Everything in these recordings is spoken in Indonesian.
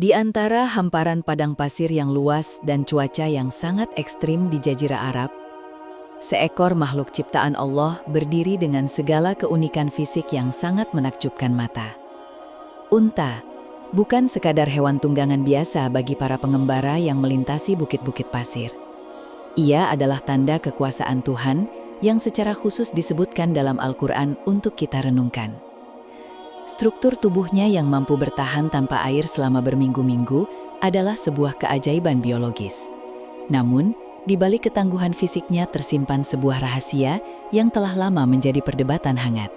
Di antara hamparan padang pasir yang luas dan cuaca yang sangat ekstrim di Jazirah Arab, seekor makhluk ciptaan Allah berdiri dengan segala keunikan fisik yang sangat menakjubkan mata. Unta, bukan sekadar hewan tunggangan biasa bagi para pengembara yang melintasi bukit-bukit pasir. Ia adalah tanda kekuasaan Tuhan yang secara khusus disebutkan dalam Al-Quran untuk kita renungkan. Struktur tubuhnya yang mampu bertahan tanpa air selama berminggu-minggu adalah sebuah keajaiban biologis. Namun, di balik ketangguhan fisiknya tersimpan sebuah rahasia yang telah lama menjadi perdebatan hangat.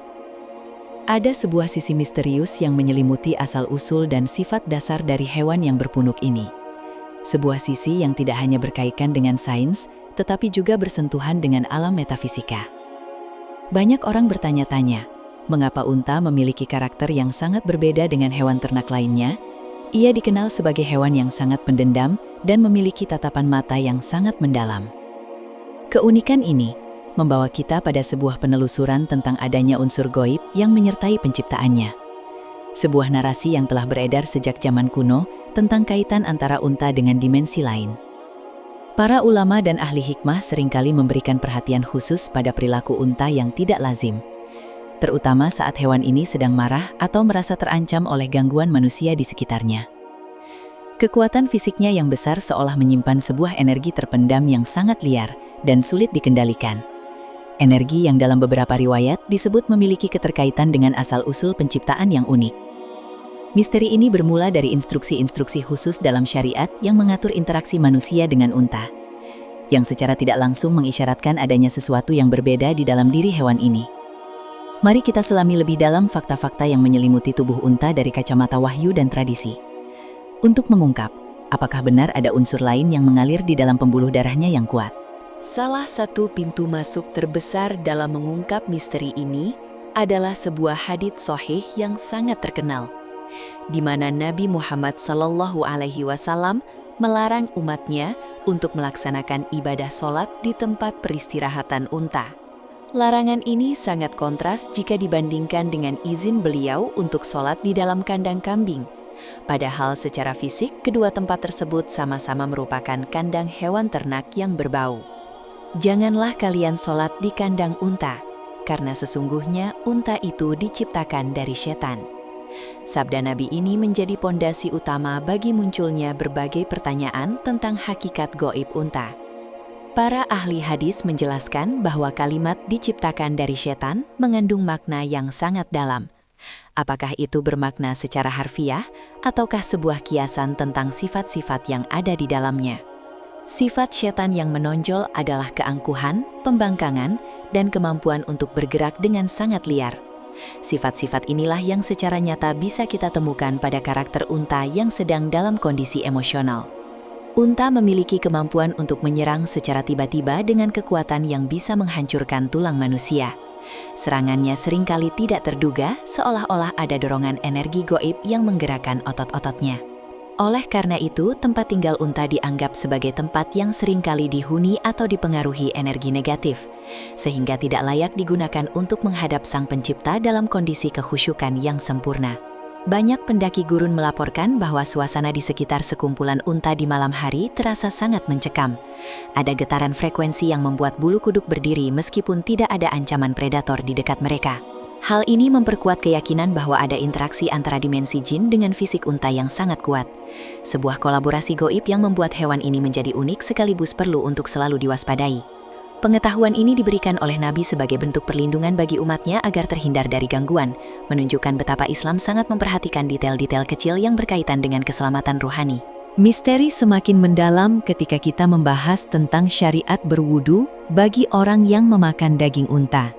Ada sebuah sisi misterius yang menyelimuti asal-usul dan sifat dasar dari hewan yang berpunuk ini. Sebuah sisi yang tidak hanya berkaitan dengan sains, tetapi juga bersentuhan dengan alam metafisika. Banyak orang bertanya-tanya, mengapa unta memiliki karakter yang sangat berbeda dengan hewan ternak lainnya? Ia dikenal sebagai hewan yang sangat pendendam dan memiliki tatapan mata yang sangat mendalam. Keunikan ini membawa kita pada sebuah penelusuran tentang adanya unsur gaib yang menyertai penciptaannya. Sebuah narasi yang telah beredar sejak zaman kuno tentang kaitan antara unta dengan dimensi lain. Para ulama dan ahli hikmah seringkali memberikan perhatian khusus pada perilaku unta yang tidak lazim, terutama saat hewan ini sedang marah atau merasa terancam oleh gangguan manusia di sekitarnya. Kekuatan fisiknya yang besar seolah menyimpan sebuah energi terpendam yang sangat liar dan sulit dikendalikan. Energi yang dalam beberapa riwayat disebut memiliki keterkaitan dengan asal-usul penciptaan yang unik. Misteri ini bermula dari instruksi-instruksi khusus dalam syariat yang mengatur interaksi manusia dengan unta, yang secara tidak langsung mengisyaratkan adanya sesuatu yang berbeda di dalam diri hewan ini. Mari kita selami lebih dalam fakta-fakta yang menyelimuti tubuh unta dari kacamata wahyu dan tradisi. Untuk mengungkap, apakah benar ada unsur lain yang mengalir di dalam pembuluh darahnya yang kuat? Salah satu pintu masuk terbesar dalam mengungkap misteri ini adalah sebuah hadits sahih yang sangat terkenal, di mana Nabi Muhammad SAW melarang umatnya untuk melaksanakan ibadah sholat di tempat peristirahatan unta. Larangan ini sangat kontras jika dibandingkan dengan izin beliau untuk sholat di dalam kandang kambing. Padahal secara fisik, kedua tempat tersebut sama-sama merupakan kandang hewan ternak yang berbau. Janganlah kalian sholat di kandang unta, karena sesungguhnya unta itu diciptakan dari setan. Sabda Nabi ini menjadi pondasi utama bagi munculnya berbagai pertanyaan tentang hakikat gaib unta. Para ahli hadis menjelaskan bahwa kalimat diciptakan dari setan mengandung makna yang sangat dalam. Apakah itu bermakna secara harfiah, ataukah sebuah kiasan tentang sifat-sifat yang ada di dalamnya? Sifat setan yang menonjol adalah keangkuhan, pembangkangan, dan kemampuan untuk bergerak dengan sangat liar. Sifat-sifat inilah yang secara nyata bisa kita temukan pada karakter unta yang sedang dalam kondisi emosional. Unta memiliki kemampuan untuk menyerang secara tiba-tiba dengan kekuatan yang bisa menghancurkan tulang manusia. Serangannya seringkali tidak terduga, seolah-olah ada dorongan energi gaib yang menggerakkan otot-ototnya. Oleh karena itu, tempat tinggal unta dianggap sebagai tempat yang seringkali dihuni atau dipengaruhi energi negatif, sehingga tidak layak digunakan untuk menghadap Sang Pencipta dalam kondisi kekhusyukan yang sempurna. Banyak pendaki gurun melaporkan bahwa suasana di sekitar sekumpulan unta di malam hari terasa sangat mencekam. Ada getaran frekuensi yang membuat bulu kuduk berdiri meskipun tidak ada ancaman predator di dekat mereka. Hal ini memperkuat keyakinan bahwa ada interaksi antara dimensi jin dengan fisik unta yang sangat kuat. Sebuah kolaborasi gaib yang membuat hewan ini menjadi unik sekaligus perlu untuk selalu diwaspadai. Pengetahuan ini diberikan oleh Nabi sebagai bentuk perlindungan bagi umatnya agar terhindar dari gangguan, menunjukkan betapa Islam sangat memperhatikan detail-detail kecil yang berkaitan dengan keselamatan ruhani. Misteri semakin mendalam ketika kita membahas tentang syariat berwudu bagi orang yang memakan daging unta.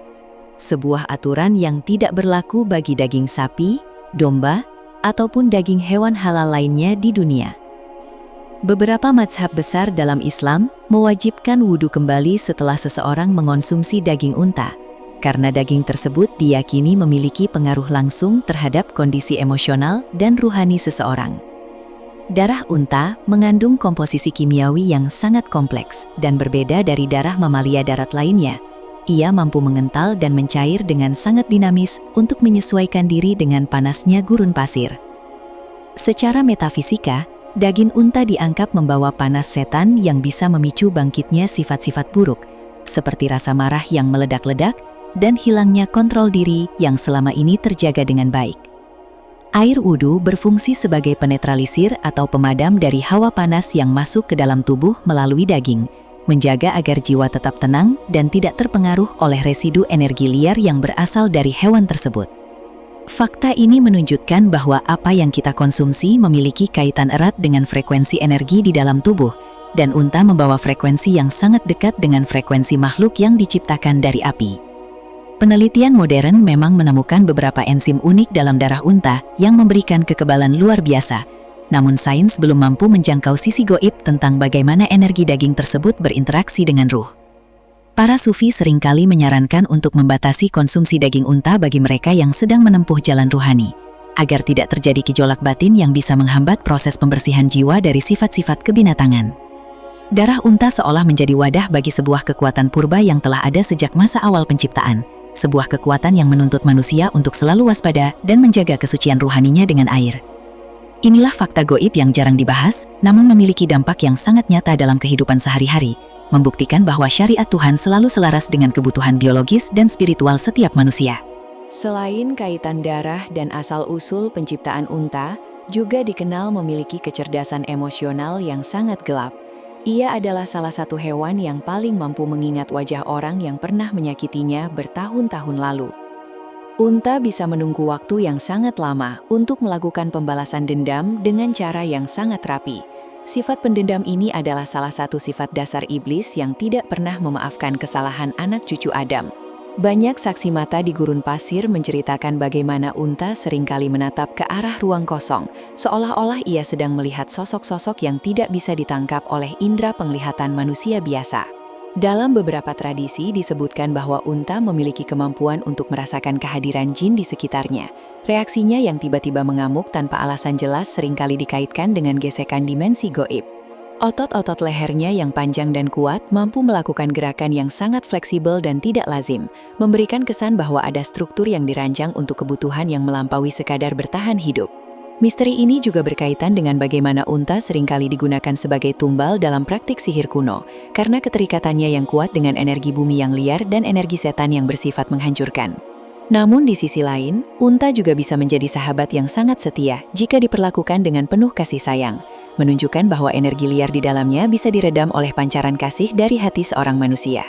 Sebuah aturan yang tidak berlaku bagi daging sapi, domba, ataupun daging hewan halal lainnya di dunia. Beberapa mazhab besar dalam Islam mewajibkan wudu kembali setelah seseorang mengonsumsi daging unta, karena daging tersebut diyakini memiliki pengaruh langsung terhadap kondisi emosional dan ruhani seseorang. Darah unta mengandung komposisi kimiawi yang sangat kompleks dan berbeda dari darah mamalia darat lainnya. Ia mampu mengental dan mencair dengan sangat dinamis untuk menyesuaikan diri dengan panasnya gurun pasir. Secara metafisika, daging unta dianggap membawa panas setan yang bisa memicu bangkitnya sifat-sifat buruk, seperti rasa marah yang meledak-ledak dan hilangnya kontrol diri yang selama ini terjaga dengan baik. Air wudhu berfungsi sebagai penetralisir atau pemadam dari hawa panas yang masuk ke dalam tubuh melalui daging, menjaga agar jiwa tetap tenang dan tidak terpengaruh oleh residu energi liar yang berasal dari hewan tersebut. Fakta ini menunjukkan bahwa apa yang kita konsumsi memiliki kaitan erat dengan frekuensi energi di dalam tubuh, dan unta membawa frekuensi yang sangat dekat dengan frekuensi makhluk yang diciptakan dari api. Penelitian modern memang menemukan beberapa enzim unik dalam darah unta yang memberikan kekebalan luar biasa, namun sains belum mampu menjangkau sisi goib tentang bagaimana energi daging tersebut berinteraksi dengan ruh. Para sufi seringkali menyarankan untuk membatasi konsumsi daging unta bagi mereka yang sedang menempuh jalan ruhani, agar tidak terjadi gejolak batin yang bisa menghambat proses pembersihan jiwa dari sifat-sifat kebinatangan. Darah unta seolah menjadi wadah bagi sebuah kekuatan purba yang telah ada sejak masa awal penciptaan, sebuah kekuatan yang menuntut manusia untuk selalu waspada dan menjaga kesucian ruhaninya dengan air. Inilah fakta goib yang jarang dibahas, namun memiliki dampak yang sangat nyata dalam kehidupan sehari-hari, membuktikan bahwa syariat Tuhan selalu selaras dengan kebutuhan biologis dan spiritual setiap manusia. Selain kaitan darah dan asal-usul penciptaan unta, juga dikenal memiliki kecerdasan emosional yang sangat gelap. Ia adalah salah satu hewan yang paling mampu mengingat wajah orang yang pernah menyakitinya bertahun-tahun lalu. Unta bisa menunggu waktu yang sangat lama untuk melakukan pembalasan dendam dengan cara yang sangat rapi. Sifat pendendam ini adalah salah satu sifat dasar iblis yang tidak pernah memaafkan kesalahan anak cucu Adam. Banyak saksi mata di gurun pasir menceritakan bagaimana unta seringkali menatap ke arah ruang kosong, seolah-olah ia sedang melihat sosok-sosok yang tidak bisa ditangkap oleh indera penglihatan manusia biasa. Dalam beberapa tradisi disebutkan bahwa unta memiliki kemampuan untuk merasakan kehadiran jin di sekitarnya. Reaksinya yang tiba-tiba mengamuk tanpa alasan jelas seringkali dikaitkan dengan gesekan dimensi goib. Otot-otot lehernya yang panjang dan kuat mampu melakukan gerakan yang sangat fleksibel dan tidak lazim, memberikan kesan bahwa ada struktur yang dirancang untuk kebutuhan yang melampaui sekadar bertahan hidup. Misteri ini juga berkaitan dengan bagaimana unta seringkali digunakan sebagai tumbal dalam praktik sihir kuno, karena keterikatannya yang kuat dengan energi bumi yang liar dan energi setan yang bersifat menghancurkan. Namun di sisi lain, unta juga bisa menjadi sahabat yang sangat setia jika diperlakukan dengan penuh kasih sayang, menunjukkan bahwa energi liar di dalamnya bisa diredam oleh pancaran kasih dari hati seorang manusia.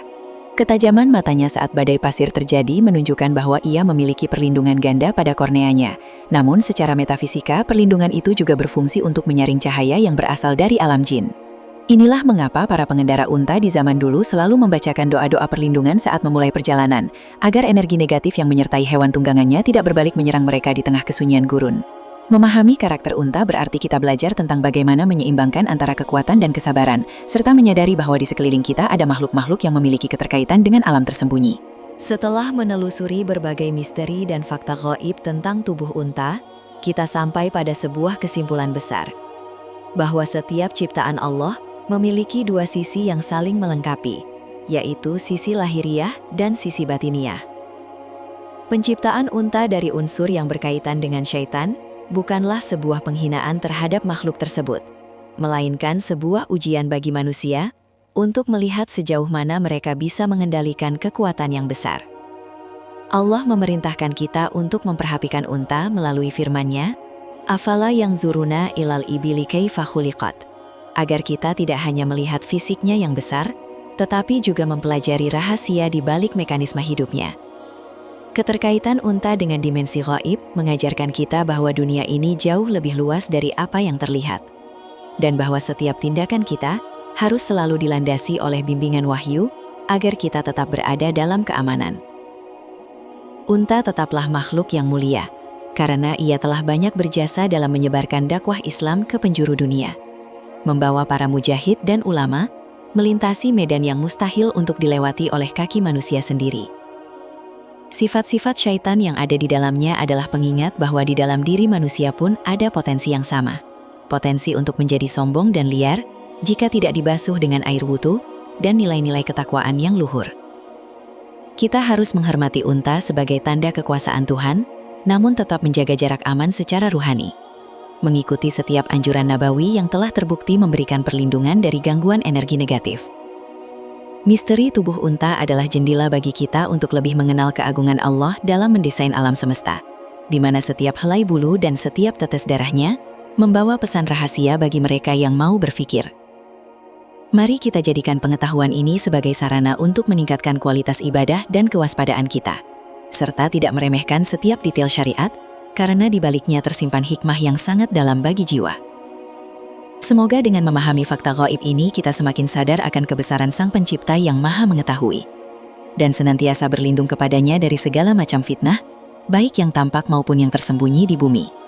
Ketajaman matanya saat badai pasir terjadi menunjukkan bahwa ia memiliki perlindungan ganda pada korneanya. Namun secara metafisika, perlindungan itu juga berfungsi untuk menyaring cahaya yang berasal dari alam jin. Inilah mengapa para pengendara unta di zaman dulu selalu membacakan doa-doa perlindungan saat memulai perjalanan, agar energi negatif yang menyertai hewan tunggangannya tidak berbalik menyerang mereka di tengah kesunyian gurun. Memahami karakter unta berarti kita belajar tentang bagaimana menyeimbangkan antara kekuatan dan kesabaran, serta menyadari bahwa di sekeliling kita ada makhluk-makhluk yang memiliki keterkaitan dengan alam tersembunyi. Setelah menelusuri berbagai misteri dan fakta gaib tentang tubuh unta, kita sampai pada sebuah kesimpulan besar, bahwa setiap ciptaan Allah memiliki dua sisi yang saling melengkapi, yaitu sisi lahiriah dan sisi batiniah. Penciptaan unta dari unsur yang berkaitan dengan syaitan bukanlah sebuah penghinaan terhadap makhluk tersebut, melainkan sebuah ujian bagi manusia untuk melihat sejauh mana mereka bisa mengendalikan kekuatan yang besar. Allah memerintahkan kita untuk memperhatikan unta melalui firman-Nya, "Afala yanzuruna ilal ibili kaifa khuliqat," agar kita tidak hanya melihat fisiknya yang besar, tetapi juga mempelajari rahasia di balik mekanisme hidupnya. Keterkaitan unta dengan dimensi gaib mengajarkan kita bahwa dunia ini jauh lebih luas dari apa yang terlihat, dan bahwa setiap tindakan kita harus selalu dilandasi oleh bimbingan wahyu agar kita tetap berada dalam keamanan. Unta tetaplah makhluk yang mulia, karena ia telah banyak berjasa dalam menyebarkan dakwah Islam ke penjuru dunia, membawa para mujahid dan ulama melintasi medan yang mustahil untuk dilewati oleh kaki manusia sendiri. Sifat-sifat syaitan yang ada di dalamnya adalah pengingat bahwa di dalam diri manusia pun ada potensi yang sama. Potensi untuk menjadi sombong dan liar jika tidak dibasuh dengan air wudu dan nilai-nilai ketakwaan yang luhur. Kita harus menghormati unta sebagai tanda kekuasaan Tuhan, namun tetap menjaga jarak aman secara ruhani. mengikuti setiap anjuran nabawi yang telah terbukti memberikan perlindungan dari gangguan energi negatif. Misteri tubuh unta adalah jendela bagi kita untuk lebih mengenal keagungan Allah dalam mendesain alam semesta, di mana setiap helai bulu dan setiap tetes darahnya membawa pesan rahasia bagi mereka yang mau berpikir. Mari kita jadikan pengetahuan ini sebagai sarana untuk meningkatkan kualitas ibadah dan kewaspadaan kita, serta tidak meremehkan setiap detail syariat, karena di baliknya tersimpan hikmah yang sangat dalam bagi jiwa. Semoga dengan memahami fakta gaib ini kita semakin sadar akan kebesaran Sang Pencipta yang Maha Mengetahui, dan senantiasa berlindung kepadanya dari segala macam fitnah, baik yang tampak maupun yang tersembunyi di bumi.